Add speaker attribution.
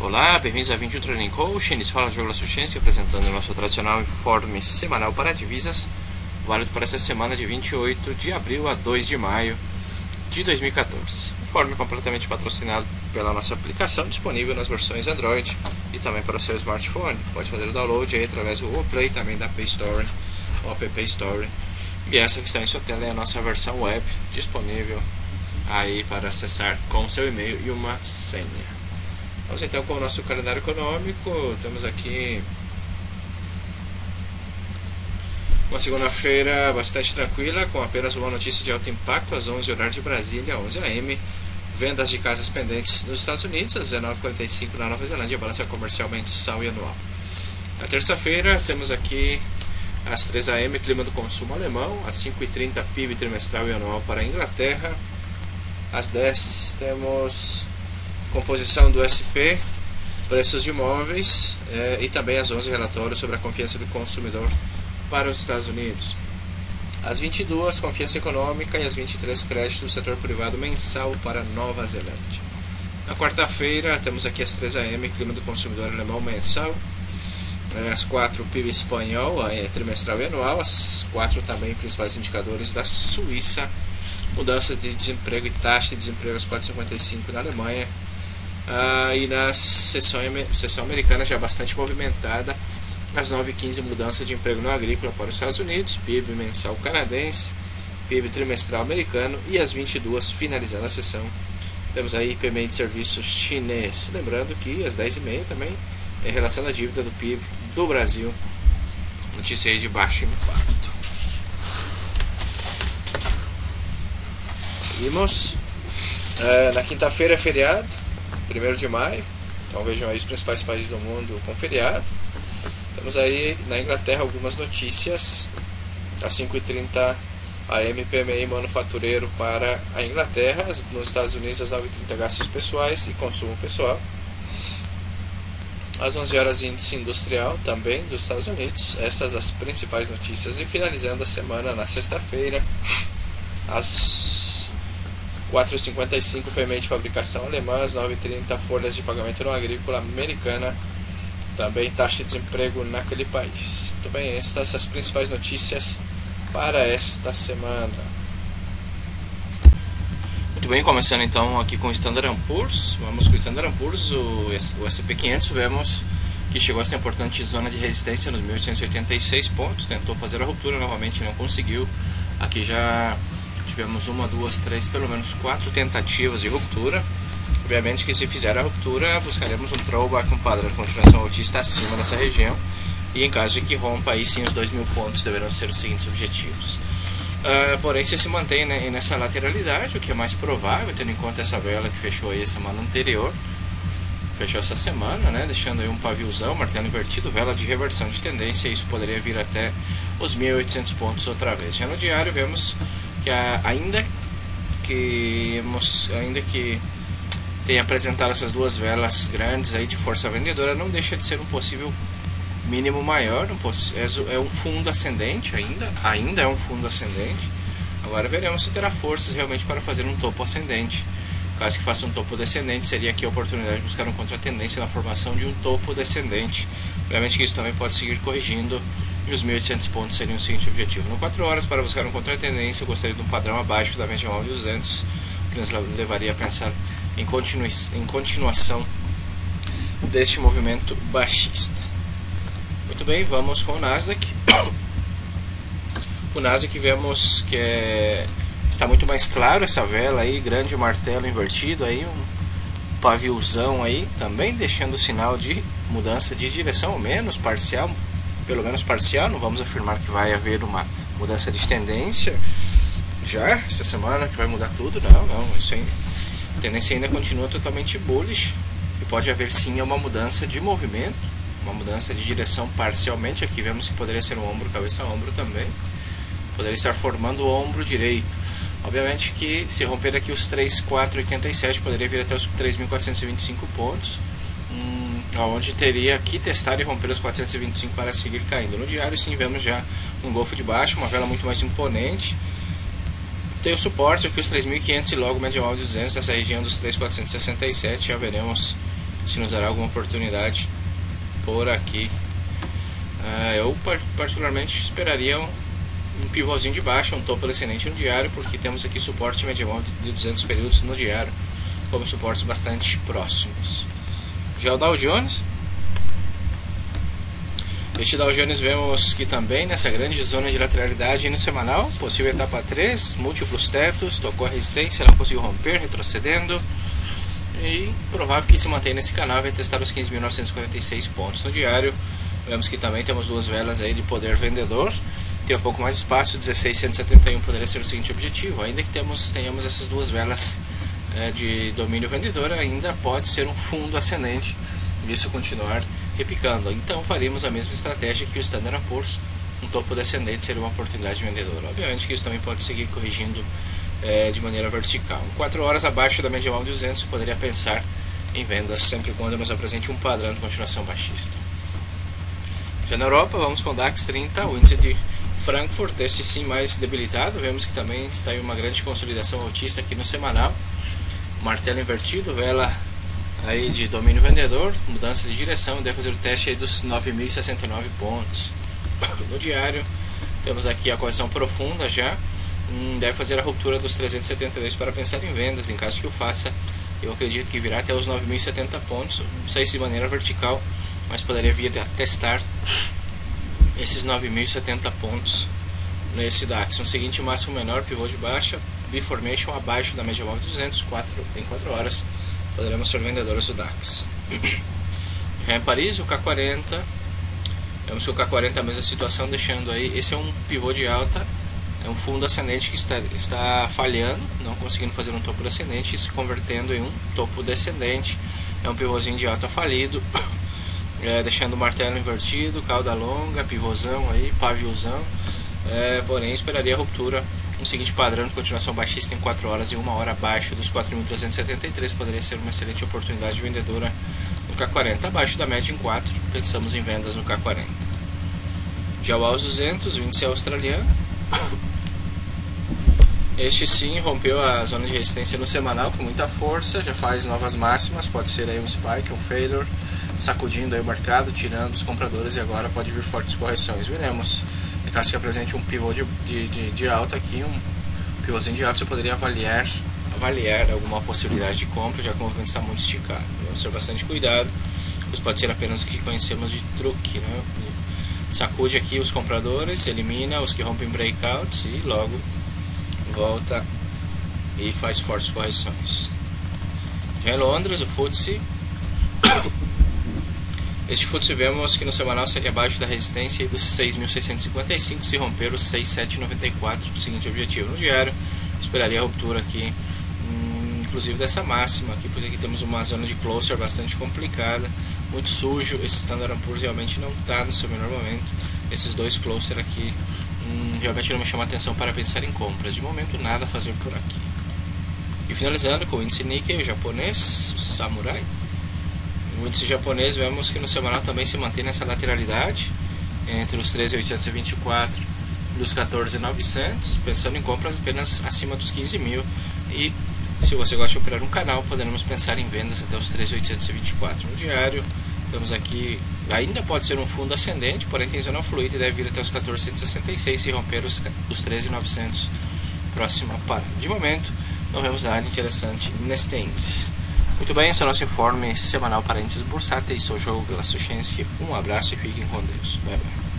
Speaker 1: Olá, bem-vindos a 21 Trading Coach. Eles falam de Douglas Suchenski, apresentando o nosso tradicional informe semanal para divisas, válido para essa semana de 28 de abril a 2 de maio de 2014. Informe completamente patrocinado pela nossa aplicação, disponível nas versões Android e também para o seu smartphone. Pode fazer o download aí através do Google Play, também da Play Store ou App Store. E essa que está em sua tela é a nossa versão web, disponível aí para acessar com seu e-mail e uma senha. Vamos então com o nosso calendário econômico. Temos aqui uma segunda-feira bastante tranquila, com apenas uma notícia de alto impacto às 11 horário de Brasília, 11 am. Vendas de casas pendentes nos Estados Unidos, às 19h45 na Nova Zelândia, balança comercial mensal e anual. Na terça-feira temos aqui às 3 am, clima do consumo alemão, às 5h30 PIB trimestral e anual para a Inglaterra. Às 10 temos composição do SP, preços de imóveis e também às 11 relatório sobre a confiança do consumidor para os Estados Unidos. Às 22 confiança econômica e às 23 crédito do setor privado mensal para Nova Zelândia. Na quarta-feira temos aqui às 3 am, clima do consumidor alemão mensal. Às 4 PIB espanhol, trimestral e anual. Às 4 também principais indicadores da Suíça, mudanças de desemprego e taxa de desemprego às 4,55 na Alemanha. E na sessão americana já bastante movimentada, às 9h15 mudança de emprego no agrícola para os Estados Unidos, PIB mensal canadense, PIB trimestral americano, e às 22 finalizando a sessão temos aí PMI de serviços chinês. Lembrando que às 10h30 também em relação à dívida do PIB do Brasil, notícia aí de baixo impacto. Seguimos. Na quinta-feira é feriado, 1º de maio, então vejam aí os principais países do mundo com feriado. Temos aí na Inglaterra algumas notícias. Às 5h30 am, PMI manufatureiro para a Inglaterra. Nos Estados Unidos às 9h30 gastos pessoais e consumo pessoal. Às 11 horas índice industrial também dos Estados Unidos. Essas as principais notícias. E finalizando a semana na sexta-feira, às 4h55 PMI de fabricação alemã, às 9h30 folhas de pagamento não agrícola americana, também taxa de desemprego naquele país. Muito bem, estas as principais notícias para esta semana. Muito bem, começando então aqui com o Standard & Poor's. Vamos com o Standard & Poor's, o S&P 500, vemos que chegou a essa importante zona de resistência nos 1.886 pontos, tentou fazer a ruptura novamente, não conseguiu. Aqui já tivemos 1, 2, 3, pelo menos 4 tentativas de ruptura. Obviamente que se fizer a ruptura, buscaremos um throwback com padrão de continuação altista acima dessa região. E em caso de que rompa, aí sim os 2.000 pontos deverão ser os seguintes objetivos. Porém, se mantém, né, nessa lateralidade, o que é mais provável, tendo em conta essa vela que fechou aí a semana anterior. Fechou essa semana, né, deixando aí um paviozão, martelo invertido, vela de reversão de tendência. Isso poderia vir até os 1.800 pontos outra vez. Já no diário vemos que ainda que tenha apresentado essas duas velas grandes aí de força vendedora, não deixa de ser um possível mínimo maior, é um fundo ascendente, ainda é um fundo ascendente. Agora veremos se terá forças realmente para fazer um topo ascendente. Caso que faça um topo descendente, seria aqui a oportunidade de buscar um contratendência na formação de um topo descendente. Obviamente que isso também pode seguir corrigindo, e os 1.800 pontos seriam o seguinte objetivo. No 4 horas, para buscar um contratendência, eu gostaria de um padrão abaixo da média móvel de 200, que nos levaria a pensar em continuação deste movimento baixista. Muito bem, vamos com o Nasdaq. O Nasdaq vemos que está muito mais claro essa vela aí, grande martelo invertido aí, um paviozão aí, também deixando o sinal de mudança de direção, ao menos parcial, pelo menos parcial. Não vamos afirmar que vai haver uma mudança de tendência já essa semana, que vai mudar tudo, não, isso aí, a tendência ainda continua totalmente bullish, e pode haver sim uma mudança de movimento, uma mudança de direção parcialmente. Aqui vemos que poderia ser um ombro, cabeça-ombro também, poderia estar formando o ombro direito. Obviamente que se romper aqui os 3.487, poderia vir até os 3.425 pontos, onde teria que testar e romper os 425 para seguir caindo. No diário sim vemos já um golfo de baixo, uma vela muito mais imponente. Tem o suporte aqui os 3.500 e logo média móvel de 200, nessa região dos 3.467, já veremos se nos dará alguma oportunidade por aqui. Eu particularmente esperaria um pivôzinho de baixa, um topo descendente no diário, porque temos aqui suporte médio de 200 períodos no diário, como suportes bastante próximos. Já o Dow Jones, este Dow Jones vemos que também nessa grande zona de lateralidade no semanal, possível etapa 3, múltiplos tetos, tocou a resistência, não conseguiu romper, retrocedendo, e provável que se mantenha nesse canal, vai testar os 15.946 pontos no diário. Vemos que também temos duas velas aí de poder vendedor, tem um pouco mais de espaço, 1671 poderia ser o seguinte objetivo, ainda que tenhamos essas duas velas de domínio vendedor, ainda pode ser um fundo ascendente, e isso continuar repicando. Então faremos a mesma estratégia que o Standard & Poor's, um topo descendente seria uma oportunidade vendedora. Obviamente que isso também pode seguir corrigindo de maneira vertical. Em 4 horas abaixo da média móvel de 200 poderia pensar em vendas, sempre quando nos apresente um padrão de continuação baixista. Já na Europa, vamos com o DAX 30, o índice de Frankfurt, esse sim mais debilitado. Vemos que também está em uma grande consolidação altista aqui no semanal, martelo invertido, vela aí de domínio vendedor, mudança de direção, deve fazer o teste aí dos 9.069 pontos. No diário temos aqui a correção profunda já, deve fazer a ruptura dos 372 para pensar em vendas. Em caso que o faça, eu acredito que virá até os 9.070 pontos, não sei se de maneira vertical, mas poderia vir a testar esses 9.070 pontos nesse DAX. Um seguinte máximo menor, pivô de baixa, B-formation abaixo da média móvel de 200, em 4 horas poderemos ser vendedores do DAX. Já em Paris, o K40, vemos que o K40 é a mesma situação, deixando aí, esse é um pivô de alta, é um fundo ascendente que está falhando, não conseguindo fazer um topo ascendente e se convertendo em um topo descendente. É um pivôzinho de alta falido, deixando o martelo invertido, cauda longa, pivôzão aí, paviozão, porém esperaria a ruptura. Um seguinte padrão de continuação baixista em 4 horas e 1 hora abaixo dos 4.373 poderia ser uma excelente oportunidade vendedora no K40. Abaixo da média em 4, pensamos em vendas no K40. Já o AUS 200, o índice australiano, este sim rompeu a zona de resistência no semanal com muita força, já faz novas máximas, pode ser aí um spike, um failure, sacudindo aí o mercado, tirando os compradores, e agora pode vir fortes correções. Veremos. Em caso que apresente um pivô de alta aqui, um pivôzinho de alta, você poderia avaliar alguma possibilidade de compra, já que o movimento está muito esticado. Vamos ter bastante cuidado, pois pode ser apenas o que conhecemos de truque, né? Sacude aqui os compradores, elimina os que rompem breakouts e logo volta e faz fortes correções. Já em Londres, o FTSE, este FTSE vemos que no semanal seria abaixo da resistência dos 6.655, se romper os 6.794, o seguinte objetivo. No diário, esperaria a ruptura aqui, inclusive dessa máxima aqui, pois aqui temos uma zona de closer bastante complicada, muito sujo. Esse Standard & Poor's realmente não está no seu melhor momento. Esses dois closer aqui realmente não me chamam a atenção para pensar em compras. De momento, nada a fazer por aqui. E finalizando com o índice Nikkei, o japonês, o Samurai. O índice japonês, vemos que no semanal também se mantém nessa lateralidade entre os 13.824 e os 14.900, pensando em compras apenas acima dos 15.000. E se você gosta de operar um canal, poderemos pensar em vendas até os 13.824 no diário. Temos aqui, ainda pode ser um fundo ascendente, porém tem zona fluida e deve vir até os 14.166 e romper os 13.900 próxima parada. De momento, não vemos nada interessante neste índice. Muito bem, esse é o nosso informe semanal para índices bursáteis. Sou o João Glasuchensky. Um abraço e fiquem com Deus. Bye bye.